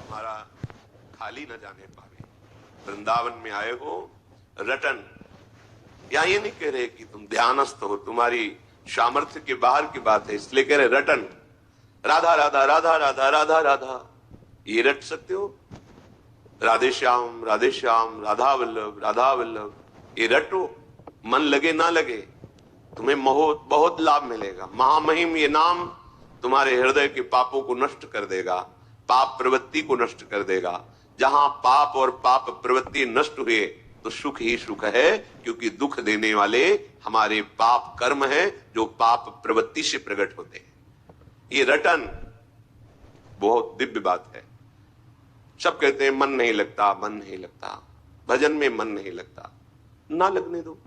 तुम्हारा खाली न जाने पावे। वृंदावन में आए हो रटन, या ये नहीं कह रहे कि तुम ध्यानस्थ हो, तुम्हारी सामर्थ्य के बाहर की बात है, इसलिए कह रहे रटन। राधा राधा राधा राधा राधा राधा, ये रट सकते हो? राधे श्याम राधा वल्लभ, ये रटो। मन लगे ना लगे, तुम्हें बहुत लाभ मिलेगा। महामहिम ये नाम तुम्हारे हृदय के पापों को नष्ट कर देगा, पाप प्रवृत्ति को नष्ट कर देगा। जहां पाप और पाप प्रवृत्ति नष्ट हुए तो सुख ही सुख है, क्योंकि दुख देने वाले हमारे पाप कर्म हैं जो पाप प्रवृत्ति से प्रकट होते हैं। ये रटन बहुत दिव्य बात है। सब कहते हैं मन नहीं लगता, मन नहीं लगता, भजन में मन नहीं लगता। ना लगने दो,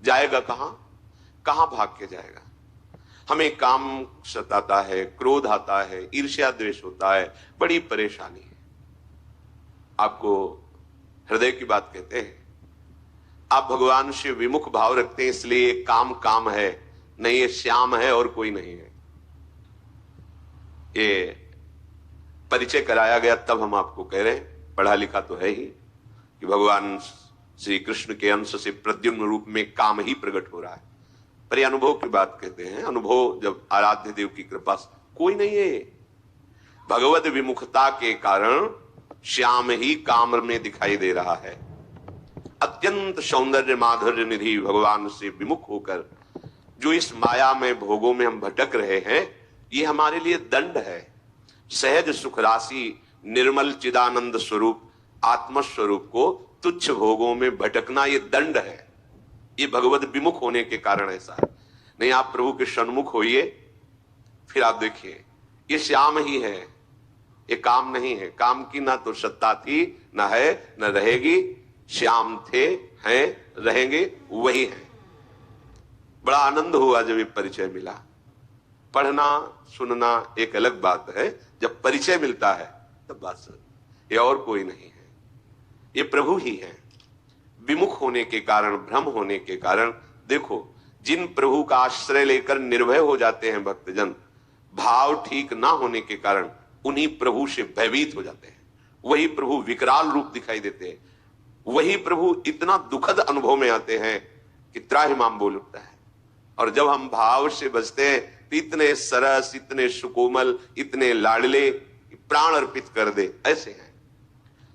जाएगा कहां भाग के जाएगा? हमें काम सताता है, क्रोध आता है, ईर्ष्या द्वेष होता है, बड़ी परेशानी है। आपको हृदय की बात कहते हैं। आप भगवान से विमुख भाव रखते हैं, इसलिए काम है, नहीं ये श्याम है और कोई नहीं है। ये परिचय कराया गया तब हम आपको कह रहे हैं, पढ़ा लिखा तो है ही, कि भगवान श्री कृष्ण के अंश से प्रद्युम्न रूप में काम ही प्रकट हो रहा है। पर ये अनुभव की बात कहते हैं। अनुभव जब आराध्य देव की कृपा से, कोई नहीं है। भगवत विमुखता के कारण श्याम ही काम में दिखाई दे रहा है। अत्यंत सौंदर्य माधुर्य निधि भगवान से विमुख होकर जो इस माया में भोगों में हम भटक रहे हैं, ये हमारे लिए दंड है। सहज सुख राशि निर्मल चिदानंद स्वरूप आत्म स्वरूप को तुच्छ भोगों में भटकना, ये दंड है। ये भगवत विमुख होने के कारण ऐसा है। नहीं, आप प्रभु के सन्मुख होइए, फिर आप देखिए ये श्याम ही है, ये काम नहीं है। काम की ना तो सत्ता थी, ना है, न रहेगी। श्याम थे, हैं, रहेंगे, वही हैं। बड़ा आनंद हुआ जब ये परिचय मिला। पढ़ना सुनना एक अलग बात है, जब परिचय मिलता है तब बात ये और कोई नहीं है, ये प्रभु ही है। विमुख होने के कारण, भ्रम होने के कारण, देखो जिन प्रभु का आश्रय लेकर निर्भय हो जाते हैं भक्तजन, भाव ठीक ना होने के कारण उन्हीं प्रभु से भयभीत हो जाते हैं। वही प्रभु विकराल रूप दिखाई देते हैं, वही प्रभु इतना दुखद अनुभव में आते हैं कि त्राहिमाम बोल उठता है। और जब हम भाव से बचते हैं तो इतने सरस, इतने सुकोमल, इतने लाडले, प्राण अर्पित कर दे, ऐसे हैं।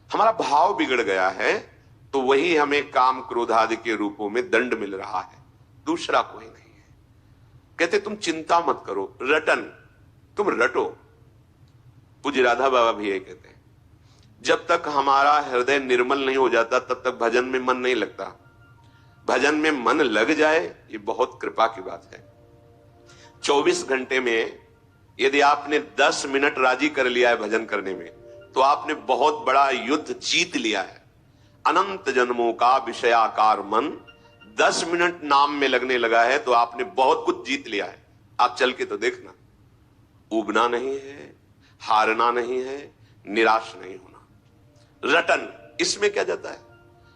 हमारा भाव बिगड़ गया है तो वही हमें काम क्रोध आदि के रूपों में दंड मिल रहा है, दूसरा कोई नहीं है। कहते तुम चिंता मत करो, रटन, तुम रटो। पूज्य राधा बाबा भी यही कहते हैं, जब तक हमारा हृदय निर्मल नहीं हो जाता तब तक भजन में मन नहीं लगता। भजन में मन लग जाए, ये बहुत कृपा की बात है। 24 घंटे में यदि आपने 10 मिनट राजी कर लिया है भजन करने में, तो आपने बहुत बड़ा युद्ध जीत लिया है। अनंत जन्मों का विषयाकार मन 10 मिनट नाम में लगने लगा है तो आपने बहुत कुछ जीत लिया है। आप चल के तो देखना, उबना नहीं है, हारना नहीं है, निराश नहीं होना। रटन, इसमें क्या जाता है?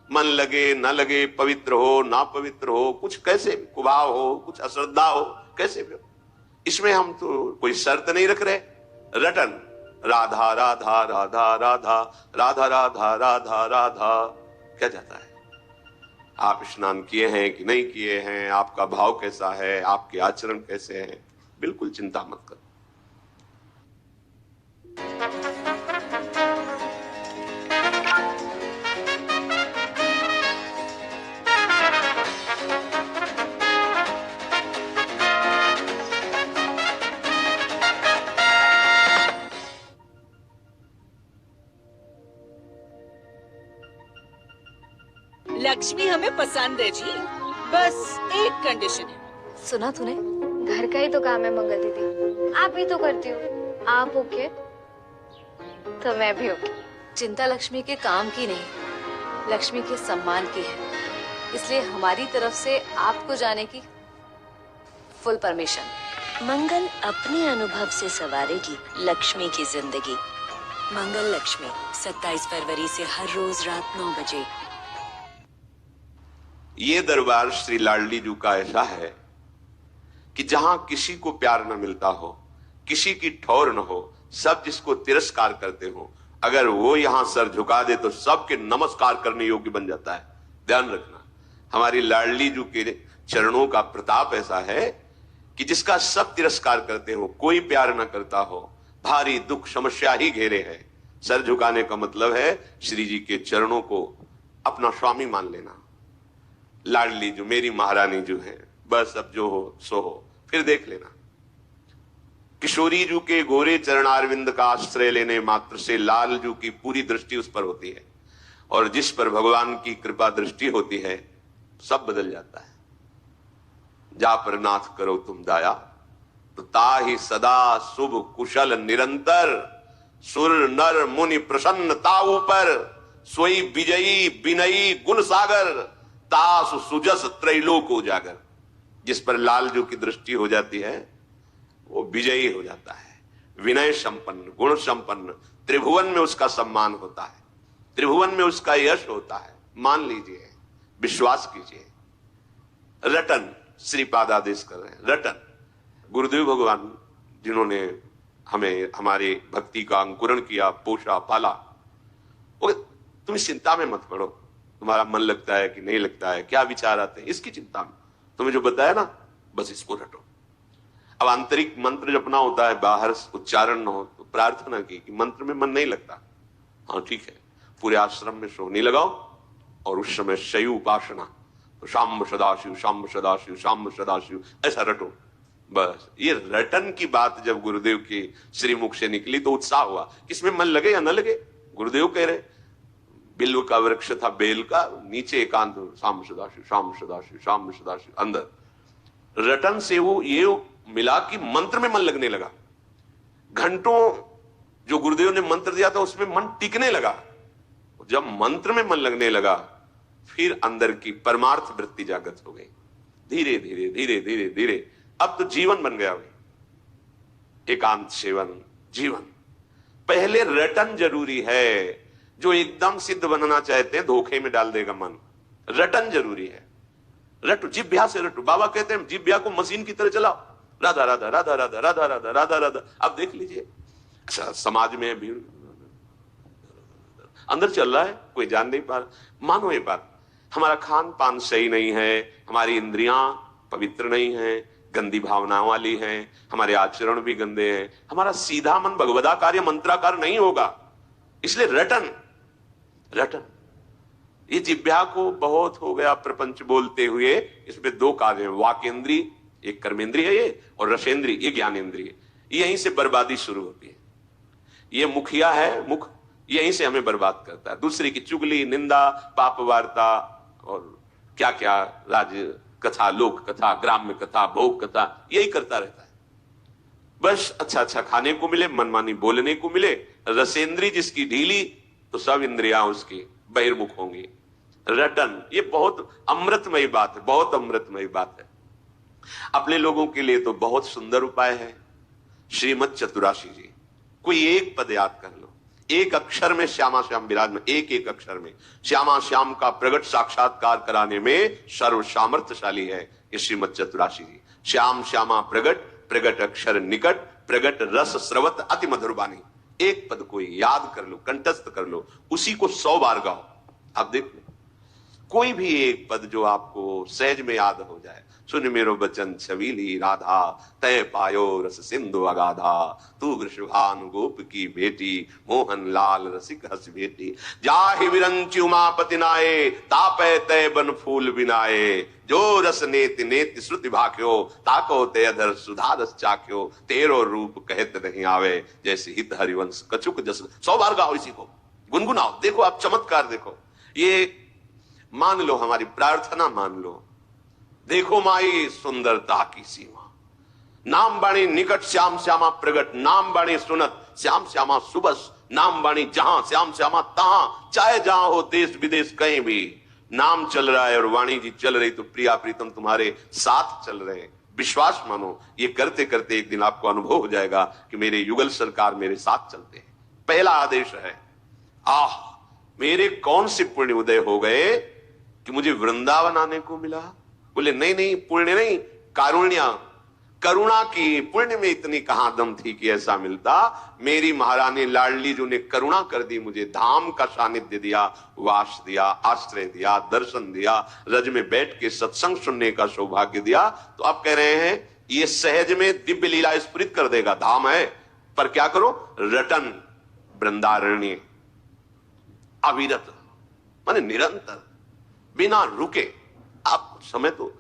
मन लगे ना लगे, पवित्र हो ना पवित्र हो, कुछ कैसे भी कुभाव हो, कुछ अश्रद्धा हो, कैसे भी हो, इसमें हम तो कोई शर्त नहीं रख रहे। रटन, राधा राधा राधा राधा राधा राधा राधा राधा, क्या जाता है? आप स्नान किए हैं कि नहीं किए हैं, आपका भाव कैसा है, आपके आचरण कैसे हैं, बिल्कुल चिंता मत करो। लक्ष्मी हमें पसंद है जी, बस एक कंडीशन है। सुना तूने? घर का ही तो काम है मंगल दीदी, आप ही तो करती हो। आप ओके तो मैं भी ओके। चिंता लक्ष्मी के काम की नहीं, लक्ष्मी के सम्मान की है, इसलिए हमारी तरफ से आपको जाने की फुल परमिशन। मंगल अपने अनुभव से सवारेगी लक्ष्मी की जिंदगी। मंगल लक्ष्मी 27 फरवरी से हर रोज रात 9 बजे। ये दरबार श्री लाडली जी का ऐसा है कि जहां किसी को प्यार न मिलता हो, किसी की ठौर न हो, सब जिसको तिरस्कार करते हो, अगर वो यहां सर झुका दे तो सबके नमस्कार करने योग्य बन जाता है। ध्यान रखना, हमारी लाडली जी के चरणों का प्रताप ऐसा है कि जिसका सब तिरस्कार करते हो, कोई प्यार ना करता हो, भारी दुख समस्या ही घेरे है। सर झुकाने का मतलब है श्री जी के चरणों को अपना स्वामी मान लेना। लाडली जो मेरी महारानी जो है, बस अब जो हो सो हो, फिर देख लेना। किशोरी जू के गोरे चरणारविंद का आश्रय लेने मात्र से लाल जू की पूरी दृष्टि उस पर होती है, और जिस पर भगवान की कृपा दृष्टि होती है सब बदल जाता है। जा पर नाथ करो तुम दाया, तो ताहि सदा शुभ कुशल निरंतर, सुर नर मुनि प्रसन्न ताऊ पर, सोई विजयी विनयी गुण सागर, तासु सुजस त्रैलोक उजागर। जिस पर लाल जू की दृष्टि हो जाती है वो विजयी हो जाता है, विनय संपन्न, गुण संपन्न, त्रिभुवन में उसका सम्मान होता है, त्रिभुवन में उसका यश होता है। मान लीजिए, विश्वास कीजिए। रटन श्रीपाद आदेश कर रहे हैं, रटन। गुरुदेव भगवान जिन्होंने हमें हमारे भक्ति का अंकुरण किया, पोषा, पाला, वो तुम चिंता में मत पड़ो, तुम्हारा मन लगता है कि नहीं लगता है, क्या विचार आते हैं, इसकी चिंता में तुम्हें जो बताया ना, बस इसको रटो। अब आंतरिक मंत्र जपना होता है, बाहर उच्चारण न हो, तो प्रार्थना की कि मंत्र में मन नहीं लगता, हाँ ठीक है, पूरे आश्रम में सोने लगाओ और उस समय शैव उपासना, तो शाम सदाशिव शाम सदाशिव शाम सदाशिव ऐसा रटो। बस ये रटन की बात जब गुरुदेव के श्रीमुख से निकली तो उत्साह हुआ। किसमें मन लगे या न लगे, गुरुदेव कह रहे बिल्व का वृक्ष था बेल का, नीचे एकांत शाम सदाशिव शाम सदाशिव शाम सदाशिव, अंदर रटन से वो ये मिला कि मंत्र में मन लगने लगा। घंटों जो गुरुदेव ने मंत्र दिया था उसमें मन टिकने लगा। जब मंत्र में मन लगने लगा फिर अंदर की परमार्थ वृत्ति जागृत हो गई। धीरे धीरे धीरे धीरे धीरे अब तो जीवन बन गया भाई, एकांत सेवन जीवन। पहले रटन जरूरी है। जो एकदम सिद्ध बनना चाहते हैं धोखे में डाल देगा मन। रटन जरूरी है, रटो, जिभ्या से रटो। बाबा कहते हैं जिभ्या को मशीन की तरह चलाओ, राधा राधा राधा राधा राधा राधा राधा राधा। अब देख लीजिए समाज में भीड़ अंदर चल रहा है, कोई जान नहीं पा रहा। मानो ये बात, हमारा खान पान सही नहीं है, हमारी इंद्रियां पवित्र नहीं है, गंदी भावनाओं वाली हैं, हमारे आचरण भी गंदे हैं, हमारा सीधा मन भगवदाकार या मंत्राकार नहीं होगा। इसलिए रटन रटन। ये जिभ्या को बहुत हो गया प्रपंच बोलते हुए, इसमें दो कार्य हैं, वाकेंद्री एक कर्मेंद्रिय है ये, और रसेंद्री ये ज्ञानेंद्रिय। यहीं से बर्बादी शुरू होती है। ये मुखिया है, मुख यहीं से हमें बर्बाद करता है। दूसरे की चुगली, निंदा, पाप वार्ता और क्या क्या राज्य कथा, लोक कथा, ग्राम्य कथा, भोग कथा, यही करता रहता है। बस अच्छा अच्छा खाने को मिले, मनमानी बोलने को मिले। रसेंद्री जिसकी ढीली तो सब इंद्रियां उसकी बहिर्मुख होंगी। रटन ये बहुत अमृतमयी बात है, बहुत अमृतमयी बात है। अपने लोगों के लिए तो बहुत सुंदर उपाय है। श्रीमद चतुराशी जी, कोई एक पद याद कर लो, एक अक्षर में श्यामा श्याम विराजमान, एक एक अक्षर में श्यामा श्याम का प्रगट साक्षात्कार कराने में सर्व सामर्थ्यशाली है ये श्रीमद चतुराशी जी। श्याम श्यामा प्रगट, प्रगट अक्षर निकट, प्रगट रस स्रवत अति मधुर बानी। एक पद को याद कर लो, कंठस्थ कर लो, उसी को 100 बार गाओ। आप देख लो कोई भी एक पद जो आपको सहज में याद हो जाए। सुन मेरो बचन छबीली राधा, तय पायो रस सिंधु अगाधा, तू वृषभानु गोप की बेटी, मोहन लाल रसिक हस बेटी। जाहि विरंचि उमापति नाये, तापे तय बन फूल बिनाए। जो रस नेति नेति श्रुति भाख्यो, ताको ते अधर सुधा रस चाख्यो। तेरो रूप कहत नहीं आवे, जैसे हित हरिवंश कछुक जस। 100 बार गाओ, इसी को गुनगुनाओ। देखो आप चमत्कार देखो। ये मान लो, हमारी प्रार्थना मान लो। देखो माई सुंदरता की सीमा, नाम बाणी निकट श्याम श्यामा प्रगट, नाम बाणी सुनत श्याम श्यामा सुबस, नाम बाणी जहां श्याम श्यामा तहां। चाहे जहां हो देश विदेश कहीं भी नाम चल रहा है और वाणी जी चल रही, तो प्रिया प्रीतम तुम्हारे साथ चल रहे हैं। विश्वास मानो, ये करते करते एक दिन आपको अनुभव हो जाएगा कि मेरे युगल सरकार मेरे साथ चलते हैं। पहला आदेश है, आह मेरे कौन से पुण्य उदय हो गए कि मुझे वृंदावन आने को मिला। बोले नहीं नहीं, पुण्य नहीं, कारुण्य। करुणा की पुण्य में इतनी कहां दम थी कि ऐसा मिलता। मेरी महारानी लाडली जो ने करुणा कर दी, मुझे धाम का सानिध्य दिया, वास दिया, आश्रय दिया, दर्शन दिया, रज में बैठ के सत्संग सुनने का सौभाग्य दिया। तो आप कह रहे हैं ये सहज में दिव्य लीला स्फुरित कर देगा, धाम है, पर क्या करो, रटन वृंदारण्य, अविरत माने निरंतर, बिना रुके। आप समय तो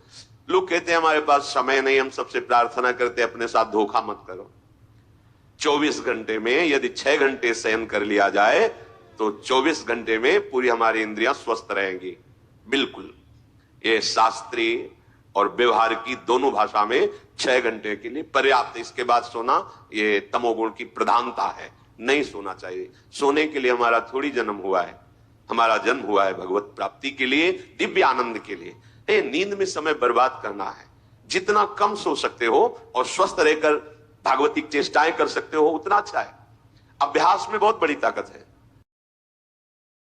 लोग कहते हैं हमारे पास समय नहीं, हम सबसे प्रार्थना करते हैं अपने साथ धोखा मत करो। 24 घंटे में यदि 6 घंटे शयन कर लिया जाए तो 24 घंटे में पूरी हमारी इंद्रियां स्वस्थ रहेंगी। बिल्कुल, ये शास्त्रीय और व्यवहार की दोनों भाषा में 6 घंटे के लिए पर्याप्त। इसके बाद सोना ये तमोगुण की प्रधानता है, नहीं सोना चाहिए। सोने के लिए हमारा थोड़ी जन्म हुआ है, हमारा जन्म हुआ है भगवत प्राप्ति के लिए, दिव्य आनंद के लिए। नींद में समय बर्बाद करना है, जितना कम सो सकते हो और स्वस्थ रहकर भागवतिक चेष्टाएं कर सकते हो उतना अच्छा है। अभ्यास में बहुत बड़ी ताकत है।